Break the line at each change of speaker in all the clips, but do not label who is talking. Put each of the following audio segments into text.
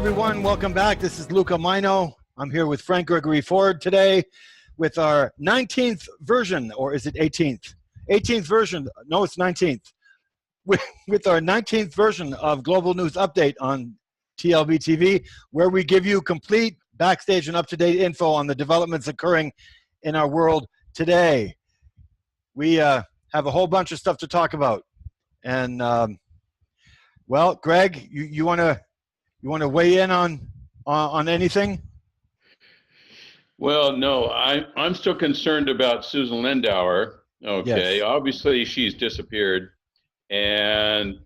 everyone. Welcome back. This is Luca Majno. I'm here with Frank Gregory Ford today with our 19th version, or is it 18th? 18th version. No, it's 19th. With our 19th version of Global News Update on TLBTV, where we give you complete backstage and up-to-date info on the developments occurring in our world today. We have a whole bunch of stuff to talk about. And, well, Greg, you want to weigh in on anything?
Well, no, I'm still concerned about Susan Lindauer. Okay,
Yes.
Obviously she's disappeared, and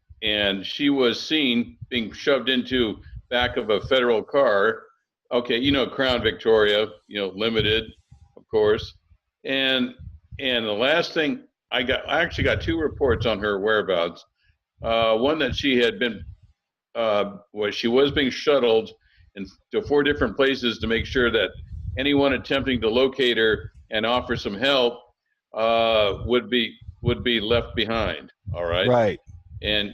she was seen being shoved into back of a federal car. Okay, Crown Victoria, limited, of course, and the last thing I actually got two reports on her whereabouts. One that she had been she was being shuttled to 4 different places to make sure that anyone attempting to locate her and offer some help would be left behind. All right.
Right.
And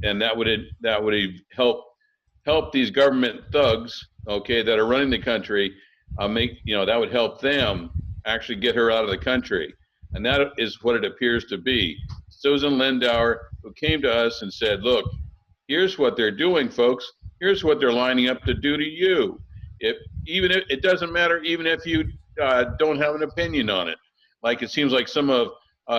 that would help these government thugs, okay, that are running the country. That would help them actually get her out of the country. And that is what it appears to be. Susan Lindauer, who came to us and said, look, here's what they're doing, folks. Here's what they're lining up to do to you. Even if it doesn't matter, even if you don't have an opinion on it, like it seems like some of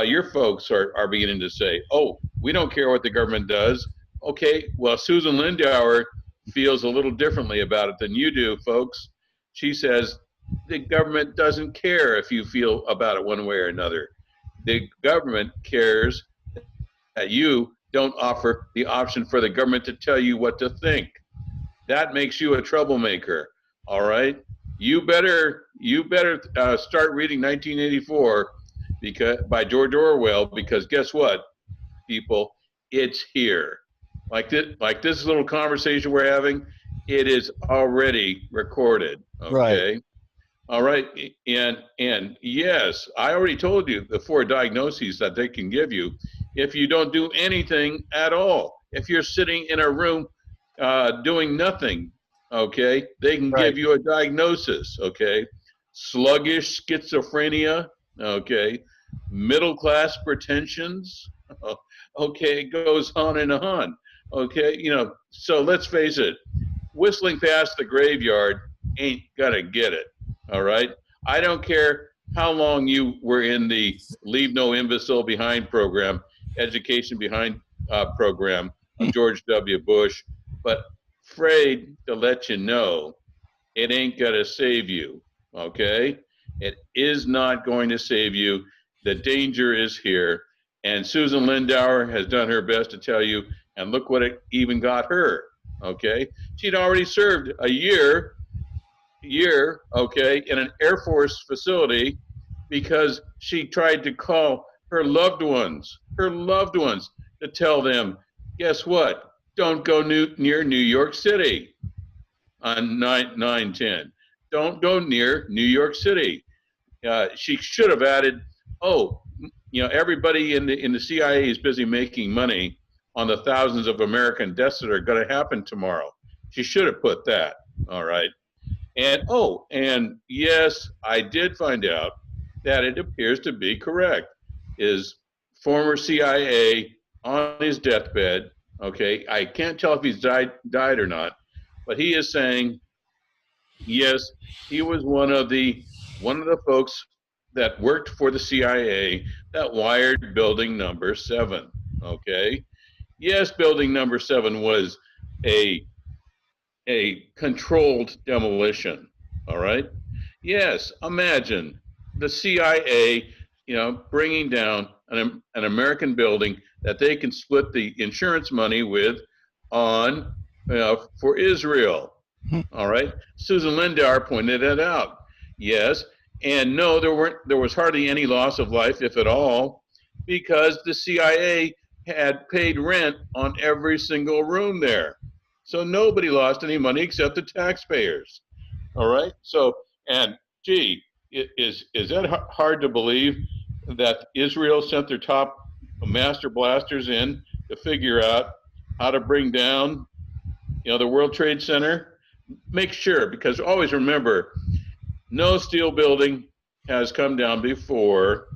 your folks are beginning to say, oh, we don't care what the government does. Okay, well, Susan Lindauer feels a little differently about it than you do, folks. She says the government doesn't care if you feel about it one way or another. The government cares that you don't offer the option for the government to tell you what to think. That makes you a troublemaker. All right, you better start reading 1984 by George Orwell, because guess what, people, it's here. Like this little conversation we're having, it is already recorded. Okay.
Right.
All right, and yes, I already told you the 4 diagnoses that they can give you if you don't do anything at all. If you're sitting in a room doing nothing, okay, they can give you a diagnosis. Okay, sluggish schizophrenia. Okay, middle class pretensions. Okay, it goes on and on. Okay, so let's face it, whistling past the graveyard ain't gonna get it. All right, I don't care how long you were in the Leave No Imbecile Behind program, education behind program of George W. Bush, but afraid to let you know it ain't gonna save you. Okay, it is not going to save you. The danger is here, and Susan Lindauer has done her best to tell you, and look what it even got her. Okay, she'd already served a year, okay, in an Air Force facility because she tried to call her loved ones to tell them, guess what? Don't go near New York City on 9/10. Don't go near New York City. She should have added, everybody in the CIA is busy making money on the thousands of American deaths that are going to happen tomorrow. She should have put that. All right. And yes, I did find out that it appears to be correct. Is former CIA on his deathbed? Okay, I can't tell if he's died or not, but he is saying yes, he was one of the folks that worked for the CIA that wired building number 7. Okay, yes, building number 7 was a controlled demolition. All right. Yes, imagine the CIA, bringing down an American building that they can split the insurance money with for Israel. All right. Susan Lindauer pointed it out. Yes, and no, there was hardly any loss of life, if at all, because the CIA had paid rent on every single room there. So nobody lost any money except the taxpayers. All right. So, and gee, is that hard to believe that Israel sent their top master blasters in to figure out how to bring down, the World Trade Center? make sure, because always remember, no steel building has come down before,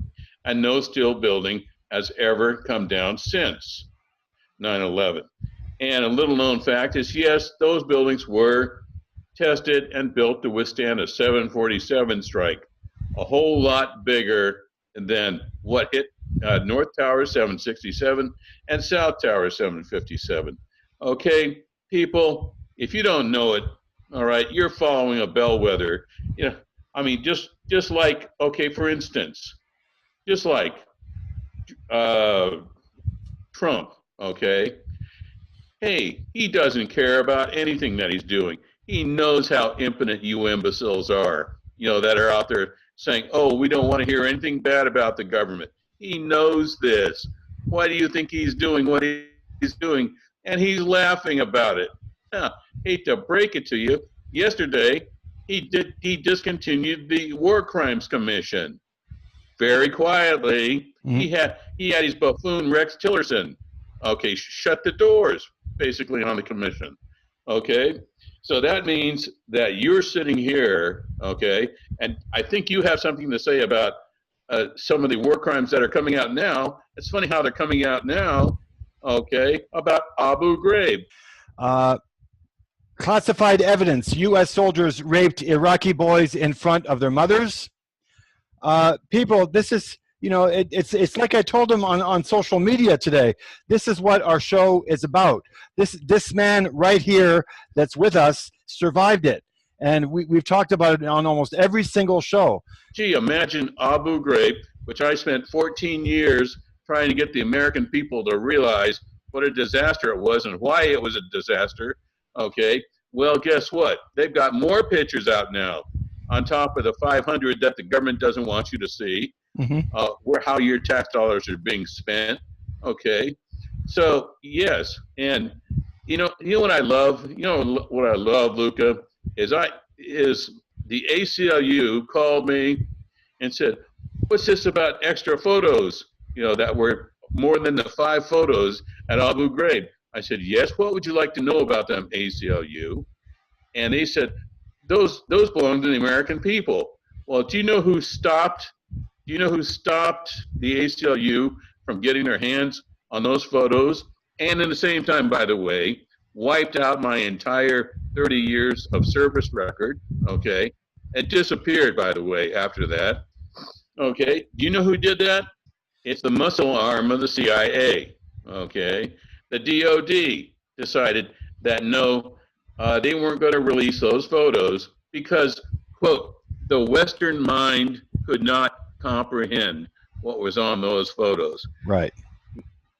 and no steel building has ever come down since 9/11. And a little known fact is, yes, those buildings were tested and built to withstand a 747 strike, a whole lot bigger than what hit North Tower 767 and South Tower 757. Okay, people, if you don't know it, all right, you're following a bellwether. You know, I mean, just like, okay, for instance, just like Trump, okay, hey, he doesn't care about anything that he's doing. He knows how impotent you imbeciles are, that are out there saying, oh, we don't want to hear anything bad about the government. He knows this. Why do you think he's doing what he's doing? And he's laughing about it. Now, hate to break it to you, yesterday he discontinued the War Crimes Commission. Very quietly, he had his buffoon Rex Tillerson, okay, shut the doors basically on the commission. Okay, so that means that you're sitting here, okay, and I think you have something to say about some of the war crimes that are coming out now. It's funny how they're coming out now, okay, about Abu Ghraib.
Classified evidence: U.S. soldiers raped Iraqi boys in front of their mothers. People, this is, it's like I told them on social media today. This is what our show is about. This man right here that's with us survived it. And we've talked about it on almost every single show.
Gee, imagine Abu Ghraib, which I spent 14 years trying to get the American people to realize what a disaster it was and why it was a disaster. Okay, well, guess what? They've got more pictures out now on top of the 500 that the government doesn't want you to see, where how your tax dollars are being spent. Okay, so yes, and you know what I love. What I love, Luca, is the ACLU called me and said, "What's this about extra photos? That were more than the 5 photos at Abu Ghraib." I said, "Yes. What would you like to know about them, ACLU?" And they said, those belong to the American people. Well, do you know who stopped the ACLU from getting their hands on those photos? And at the same time, by the way, wiped out my entire 30 years of service record, okay? It disappeared, by the way, after that. Okay, do you know who did that? It's the muscle arm of the CIA, okay? The DOD decided that no, they weren't going to release those photos because, quote, the Western mind could not comprehend what was on those photos.
Right.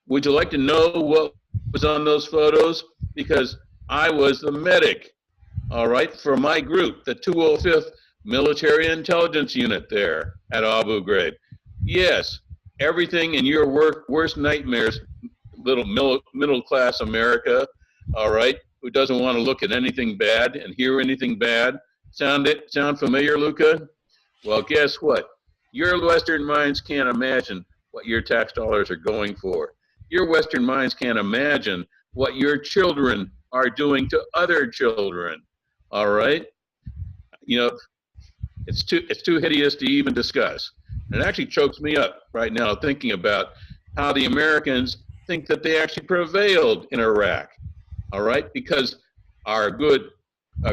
Would you like to know what was on those photos? Because I was the medic, all right, for my group, the 205th Military Intelligence Unit there at Abu Ghraib. Yes, everything in your worst nightmares, little middle-class America, all right, who doesn't want to look at anything bad and hear anything bad. Sound familiar, Luca? Well, guess what? Your Western minds can't imagine what your tax dollars are going for. Your Western minds can't imagine what your children are doing to other children. All right? It's too hideous to even discuss. It actually chokes me up right now thinking about how the Americans think that they actually prevailed in Iraq. All right? Because our good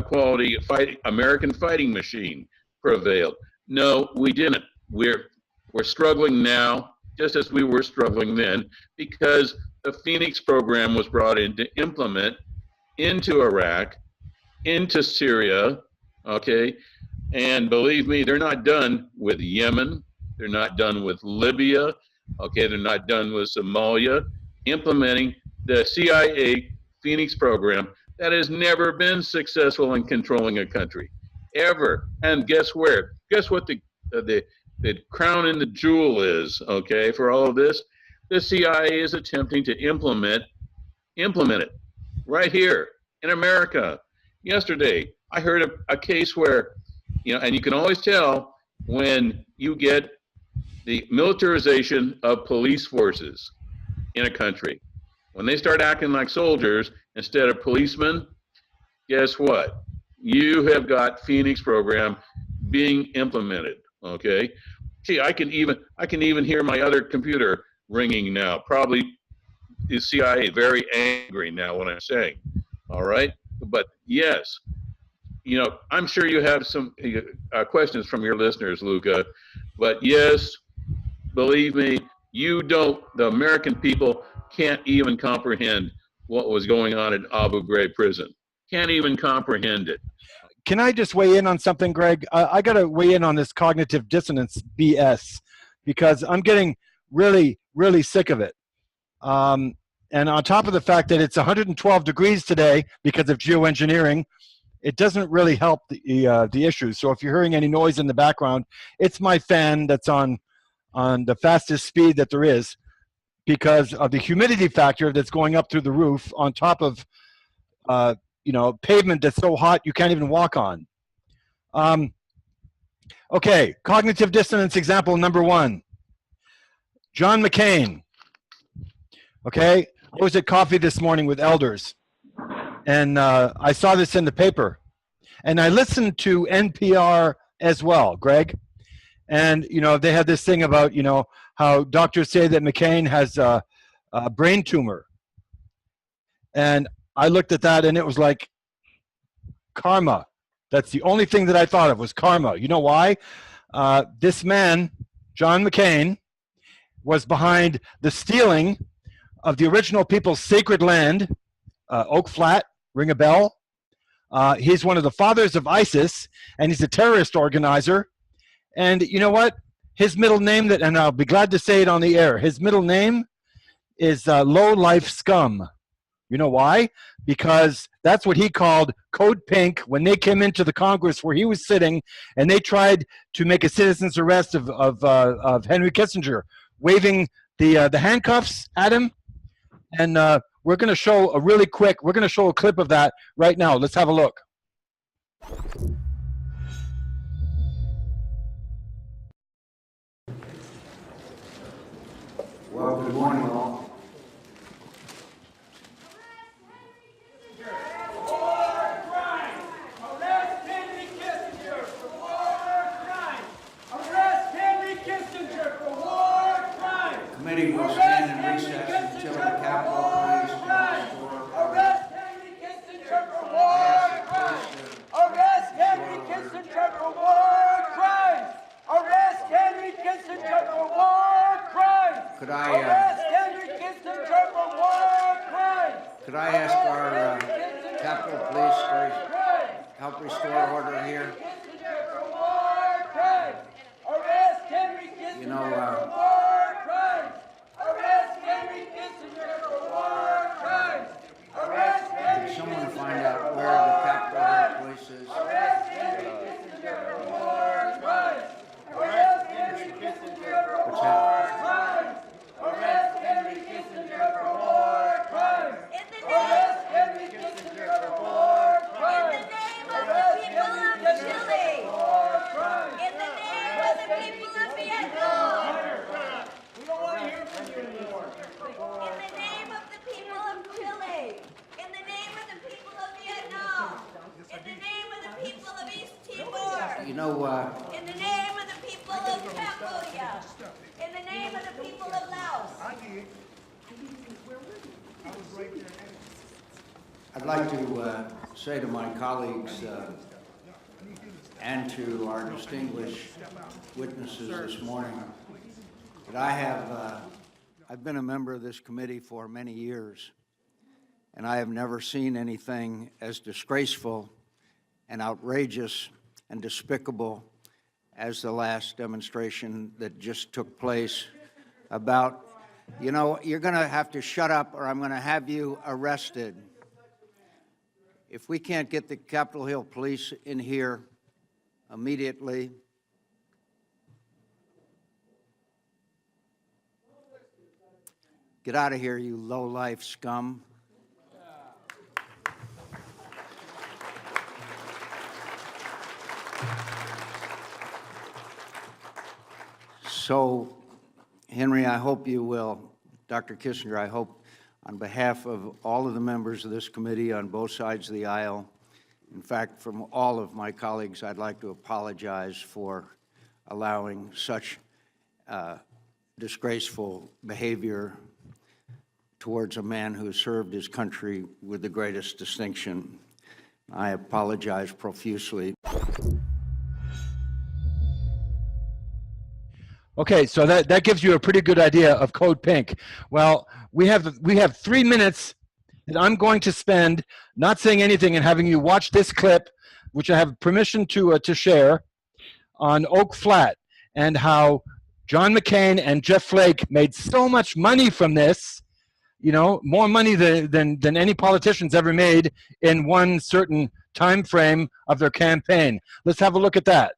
quality American fighting machine prevailed. No, we didn't. We're struggling now, just as we were struggling then, because the Phoenix program was brought in to implement into Iraq, into Syria, okay? And believe me, they're not done with Yemen. They're not done with Libya. Okay, they're not done with Somalia. Implementing the CIA Phoenix program that has never been successful in controlling a country, ever. And guess where? Guess what the crown and the jewel is, okay, for all of this? The CIA is attempting to implement it right here in America. Yesterday, I heard a case where, and you can always tell when you get the militarization of police forces in a country. When they start acting like soldiers instead of policemen, guess what? you have got Phoenix program being implemented. Okay. Gee, I can even hear my other computer ringing now. Probably the CIA very angry now when I'm saying, all right. But yes, you know, I'm sure you have some questions from your listeners, Luca. But yes, believe me, the American people can't even comprehend what was going on at Abu Ghraib prison. Can't even comprehend it.
Can I just weigh in on something, Greg? I got to weigh in on this cognitive dissonance BS because I'm getting really, really sick of it. And on top of the fact that it's 112 degrees today because of geoengineering, it doesn't really help the issue. So if you're hearing any noise in the background, it's my fan that's on the fastest speed that there is because of the humidity factor that's going up through the roof on top of pavement that's so hot you can't even walk on. Okay, cognitive dissonance example number 1. John McCain. Okay, I was at coffee this morning with elders, and I saw this in the paper, and I listened to NPR as well, Greg. And they had this thing about how doctors say that McCain has a brain tumor, and I looked at that and it was like karma. That's the only thing that I thought of was karma. You know why? This man, John McCain, was behind the stealing of the original people's sacred land, Oak Flat, ring a bell. He's one of the fathers of ISIS, and he's a terrorist organizer. And you know what? His middle name, and I'll be glad to say it on the air, his middle name is Low Life Scum. You know why? Because that's what he called Code Pink when they came into the Congress where he was sitting, and they tried to make a citizen's arrest of Henry Kissinger, waving the handcuffs at him. And we're going to show we're going to show a clip of that right now. Let's have a look.
Well, good morning, all. Committee will stand in recess until the Capitol Police
arrest Henry Kissinger for war crimes. Arrest Henry Kissinger for war crimes. Arrest Henry Kissinger for war crimes.
Could
arrest Henry Kissinger for war crimes.
Could I ask our Capitol Police to help restore order here?
Arrest Henry Kissinger for war crimes. Arrest Henry Kissinger for war crimes. Arrest Henry
Could someone find out where the Capitol Police is?
Arrest Henry Kissinger for war crimes. Arrest Henry Kissinger for war crimes. Arrest Henry Kissinger for war crimes. Arrest Henry Kissinger for war crimes.
In the name of the people of the Vietnam.
We don't want to hear from you anymore.
In the name of the people of Chile. In the name of the people of Vietnam. In the name of the people of East Timor.
You know,
In the name of the people of Cambodia. In the name of the people of Laos.
I'd like to say to my colleagues and to our distinguished witnesses this morning that I've been a member of this committee for many years, and I have never seen anything as disgraceful and outrageous and despicable as the last demonstration that just took place about, you're going to have to shut up or I'm going to have you arrested. If we can't get the Capitol Hill Police in here immediately, get out of here, you low-life scum. So, Henry, I hope you will, Dr. Kissinger, I hope on behalf of all of the members of this committee on both sides of the aisle In fact, from all of my colleagues, I'd like to apologize for allowing such disgraceful behavior towards a man who served his country with the greatest distinction. I apologize profusely.
Okay, so that gives you a pretty good idea of Code Pink. Well, we have 3 minutes that I'm going to spend not saying anything and having you watch this clip, which I have permission to share, on Oak Flat, and how John McCain and Jeff Flake made so much money from this, you know, more money than any politicians ever made in one certain time frame of their campaign. Let's have a look at that.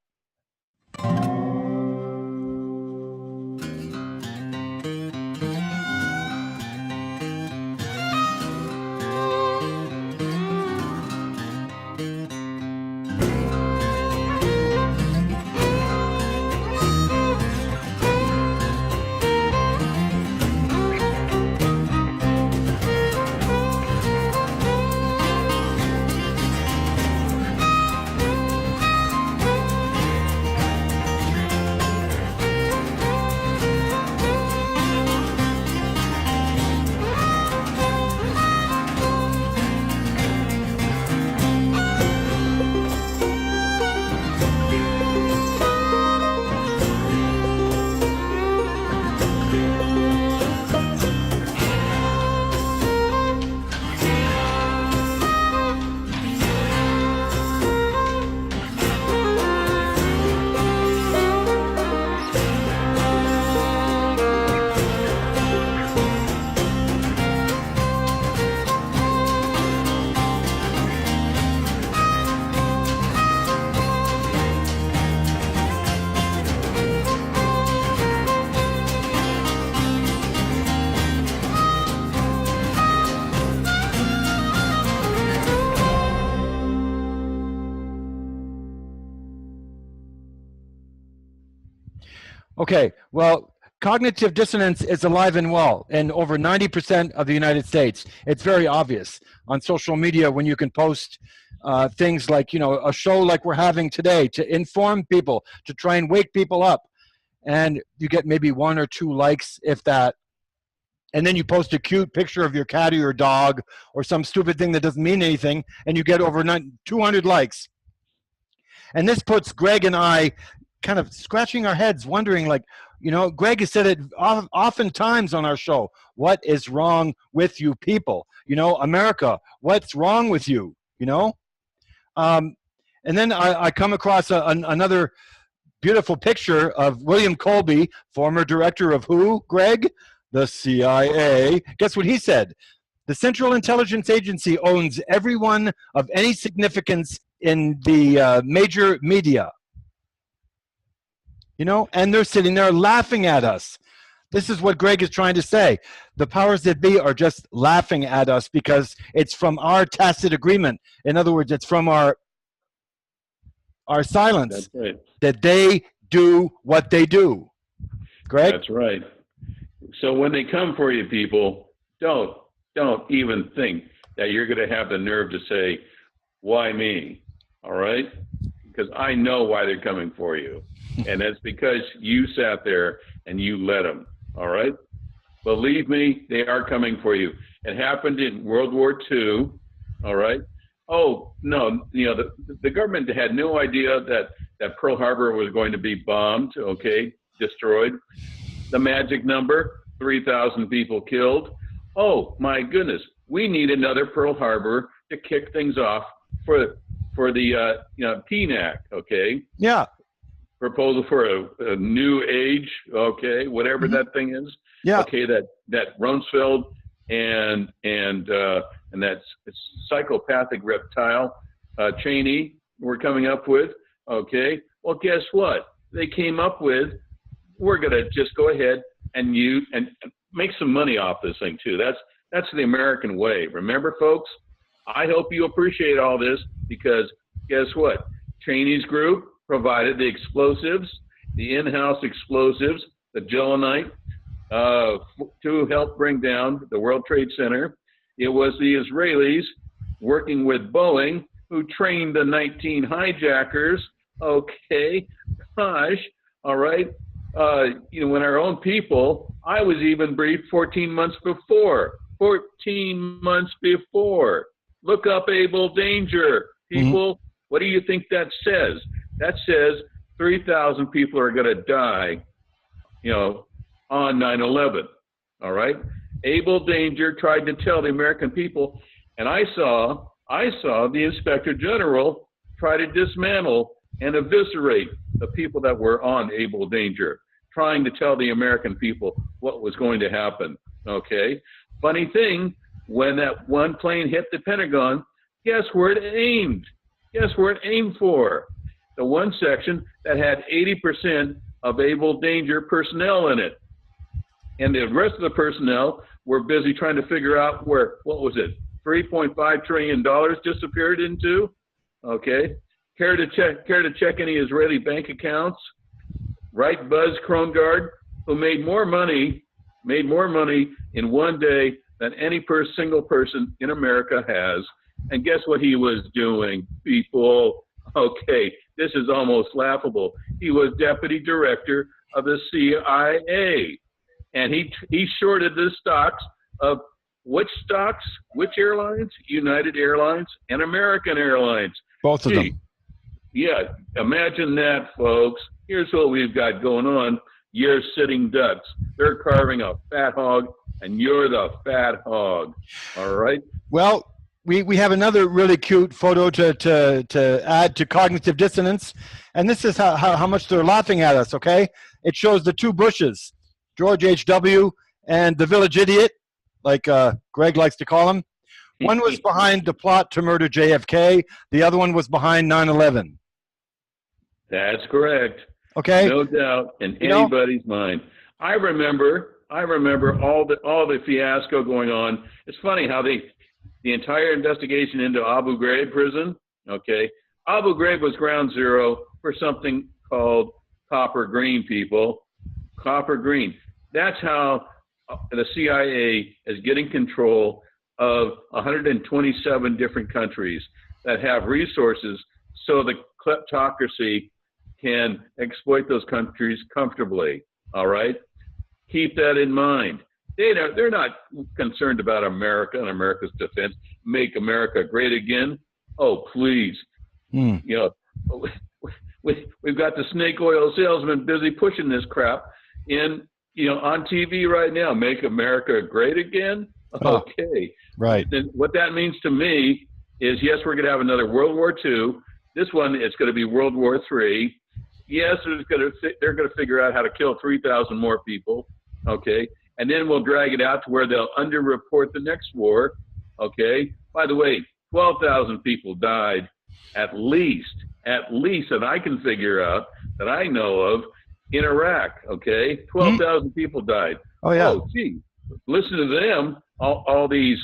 Okay, well, cognitive dissonance is alive and well in over 90% of the United States. It's very obvious on social media when you can post things like, you know, a show like we're having today to inform people, to try and wake people up. And you get maybe 1 or 2 likes, if that. And then you post a cute picture of your cat or your dog or some stupid thing that doesn't mean anything, and you get over 200 likes. And this puts Greg and I kind of scratching our heads, wondering, like, you know, Greg has said it oftentimes on our show, what is wrong with you people? You know, America, what's wrong with you? You know? And then I come across another beautiful picture of William Colby, former director of who, Greg? The CIA. Guess what he said? The Central Intelligence Agency owns everyone of any significance in the major media. You know, and they're sitting there laughing at us. This is what Greg is trying to say. The powers that be are just laughing at us because it's from our tacit agreement. In other words, it's from our silence.
That's right.
That they do what they do. Greg?
That's right. So when they come for you, people, don't even think that you're going to have the nerve to say, why me? All right? Because I know why they're coming for you. And that's because you sat there and you let them. All right? Believe me, they are coming for you. It happened in World War II. All right? Oh, no, you know, the government had no idea that Pearl Harbor was going to be bombed, okay, destroyed. The magic number, 3,000 people killed. Oh, my goodness, we need another Pearl Harbor to kick things off for the PNAC, okay?
Yeah.
Proposal for a new age, okay, whatever that thing is.
Yeah.
Okay, that Rumsfeld and that psychopathic reptile Cheney were coming up with, okay. Well, guess what? They came up with, we're gonna just go ahead and make some money off this thing too. That's the American way. Remember, folks, I hope you appreciate all this, because guess what? Cheney's group provided the explosives, the in-house explosives, the gelignite, to help bring down the World Trade Center. It was the Israelis working with Boeing who trained the 19 hijackers. Okay, gosh, all right. When our own people, I was even briefed 14 months before. 14 months before. Look up Able Danger. People, what do you think that says? That says 3,000 people are going to die, on 9/11. All right? Able Danger tried to tell the American people, and I saw the Inspector General try to dismantle and eviscerate the people that were on Able Danger, trying to tell the American people what was going to happen. Okay? Funny thing, when that one plane hit the Pentagon, guess where it aimed? Guess where it aimed for? The one section that had 80% of Able Danger personnel in it. And the rest of the personnel were busy trying to figure out where, what was it, $3.5 trillion disappeared into? Okay. Care to check any Israeli bank accounts? Right, Buzz Krongard, who made more money in one day than any single person in America has. And guess what he was doing, people? Okay, this is almost laughable. He was deputy director of the CIA. And he shorted the stocks of which stocks? Which airlines? United Airlines and American Airlines.
Both of them.
Yeah, imagine that, folks. Here's what we've got going on. You're sitting ducks. They're carving a fat hog, and you're the fat hog. All right?
Well, we have another really cute photo to add to cognitive dissonance, and this is how much they're laughing at us, okay? It shows the two Bushes, George H.W. and the village idiot, like Greg likes to call him. One was behind the plot to murder JFK. The other one was behind 9/11.
That's correct.
Okay.
No doubt in anybody's mind. I remember all the fiasco going on. It's funny how the entire investigation into Abu Ghraib prison, okay, Abu Ghraib was ground zero for something called copper green, people. Copper green. That's how the CIA is getting control of 127 different countries that have resources so the kleptocracy can exploit those countries comfortably. All right? Keep that in mind. They're not concerned about America and America's defense. Make America great again. Oh, please. We've got the snake oil salesman busy pushing this crap on TV right now. Make America great again? Okay.
Right.
Then what that means to me is, yes, we're going to have another World War II. This one, it's going to be World War III. Yes, they're going to figure out how to kill 3,000 more people. Okay. And then we'll drag it out to where they'll underreport the next war. Okay. By the way, 12,000 people died at least that I can figure out, that I know of, in Iraq. Okay. 12,000 people died.
Oh, yeah.
Oh, gee. Listen to them. All these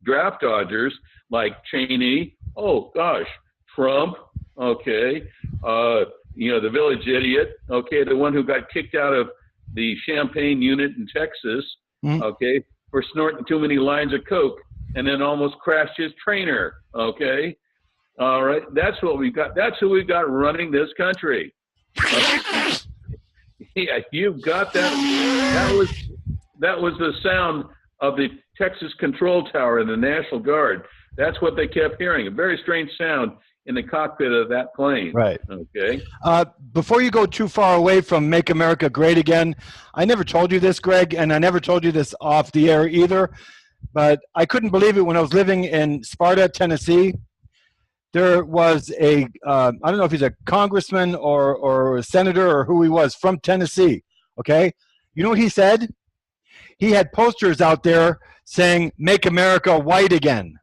draft dodgers like Cheney. Oh gosh, Trump. Okay. The village idiot. Okay. The one who got kicked out of the Champaign unit in Texas, okay, for snorting too many lines of coke and then almost crashed his trainer, okay? All right, that's what we've got. That's who we've got running this country. Yeah, you've got that. That was the sound of the Texas control tower in the National Guard. That's what they kept hearing, a very strange sound in the cockpit of that plane.
Right.
Okay.
Before you go too far away from Make America Great Again, I never told you this, Greg, and I never told you this off the air either, but I couldn't believe it when I was living in Sparta, Tennessee. There was I don't know if he's a congressman or a senator or who he was, from Tennessee, okay? You know what he said? He had posters out there saying, "Make America White Again."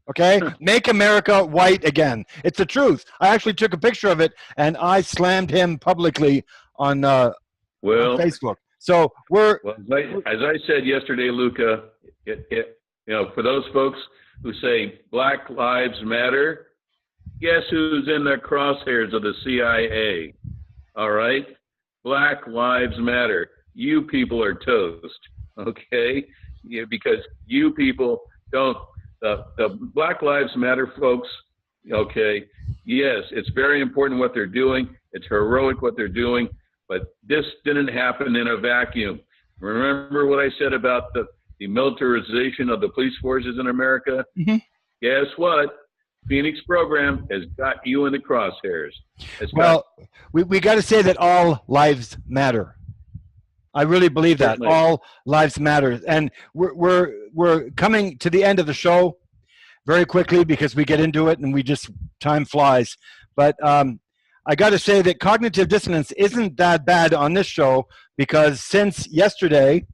Okay? Make America white again. It's the truth. I actually took a picture of it, and I slammed him publicly on Facebook. So
as I said yesterday, Luca, for those folks who say Black Lives Matter, guess who's in the crosshairs of the CIA? All right? Black Lives Matter. You people are toast, okay? Yeah, because you people don't the Black Lives Matter folks, okay, yes, it's very important what they're doing. It's heroic what they're doing, but this didn't happen in a vacuum. Remember what I said about the militarization of the police forces in America?
Mm-hmm.
Guess what? Phoenix program has got you in the crosshairs.
Well, we got to say that all lives matter. I really believe that.
Certainly.
All lives matter. And we're coming to the end of the show very quickly because we get into it and time flies. But I got to say that cognitive dissonance isn't that bad on this show, because since yesterday,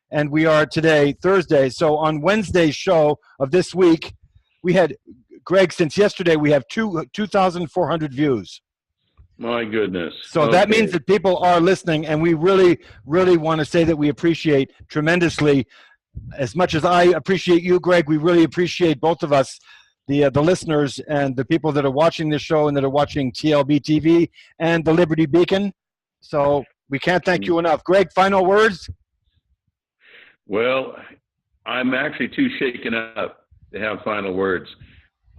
and we are today, Thursday, so on Wednesday's show of this week, we had, Greg, since yesterday, we have 2,400 views.
My goodness.
So that means that people are listening, and we really, really want to say that we appreciate tremendously. As much as I appreciate you, Greg, we really appreciate both of us, the listeners and the people that are watching this show and that are watching TLBTV and the Liberty Beacon. So we can't thank you enough. Greg, final words?
Well, I'm actually too shaken up to have final words.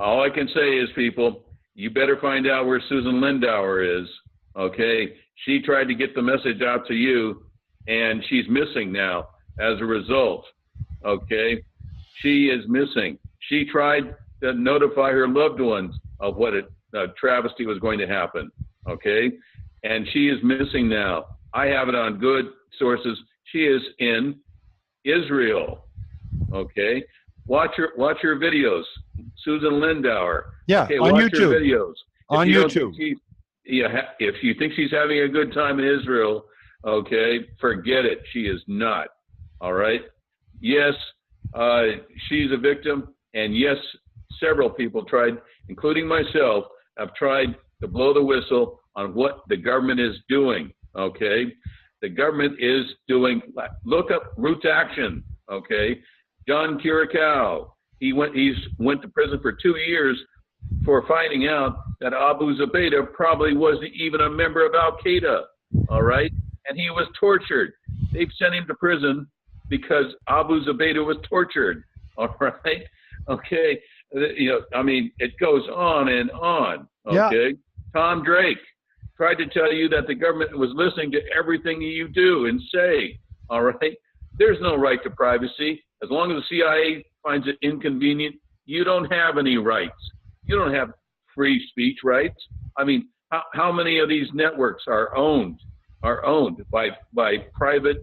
All I can say is, people, you better find out where Susan Lindauer is, okay? She tried to get the message out to you, and she's missing now as a result, okay? She is missing. She tried to notify her loved ones of what a travesty was going to happen, okay? And she is missing now. I have it on good sources. She is in Israel, okay? Watch her videos, Susan Lindauer.
Yeah,
okay,
on
watch
YouTube.
her videos.
On YouTube.
If you think she's having a good time in Israel, okay, forget it. She is not. All right. Yes, she's a victim, and yes, several people tried, including myself, have tried to blow the whistle on what the government is doing. Okay, the government is doing. Look up Roots Action. Okay, John Curacao. He went to prison for 2 years for finding out that Abu Zubaydah probably wasn't even a member of Al Qaeda. All right, and he was tortured. They've sent him to prison because Abu Zubaydah was tortured. All right, okay. I mean, it goes on and on. Okay, yeah. Tom Drake tried to tell you that the government was listening to everything you do and say. All right, there's no right to privacy. As long as the CIA finds it inconvenient, you don't have any rights. You don't have free speech rights. I mean, how many of these networks are owned by private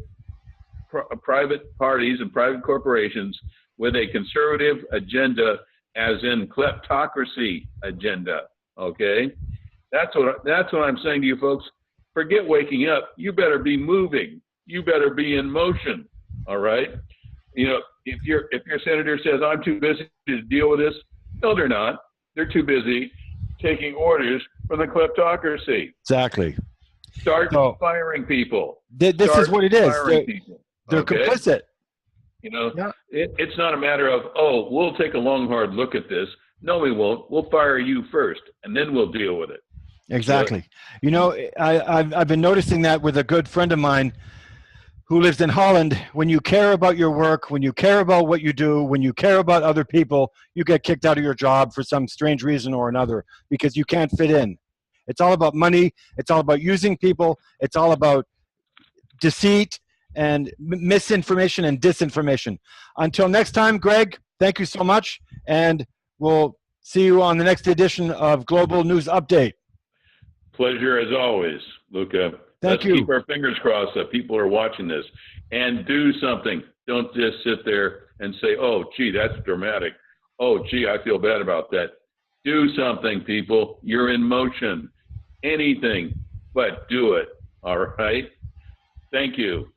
parties and private corporations with a conservative agenda, as in kleptocracy agenda? Okay, that's what I'm saying to you folks. Forget waking up. You better be moving. You better be in motion. All right. If your senator says I'm too busy to deal with this, no, they're not. They're too busy taking orders from the kleptocracy.
Exactly.
Start firing people.
This is what it is. They're
okay?
complicit.
Yeah. It's not a matter of, we'll take a long, hard look at this. No, we won't. We'll fire you first, and then we'll deal with it.
Exactly. I've been noticing that with a good friend of mine who lives in Holland. When you care about your work, when you care about what you do, when you care about other people, you get kicked out of your job for some strange reason or another because you can't fit in. It's all about money. It's all about using people. It's all about deceit and misinformation and disinformation. Until next time, Greg, thank you so much. And we'll see you on the next edition of Global News Update.
Pleasure as always, Luca.
Thank you.
Let's keep our fingers crossed that people are watching this and do something. Don't just sit there and say, oh, gee, that's dramatic. Oh, gee, I feel bad about that. Do something, people. You're in motion. Anything, but do it. All right? Thank you.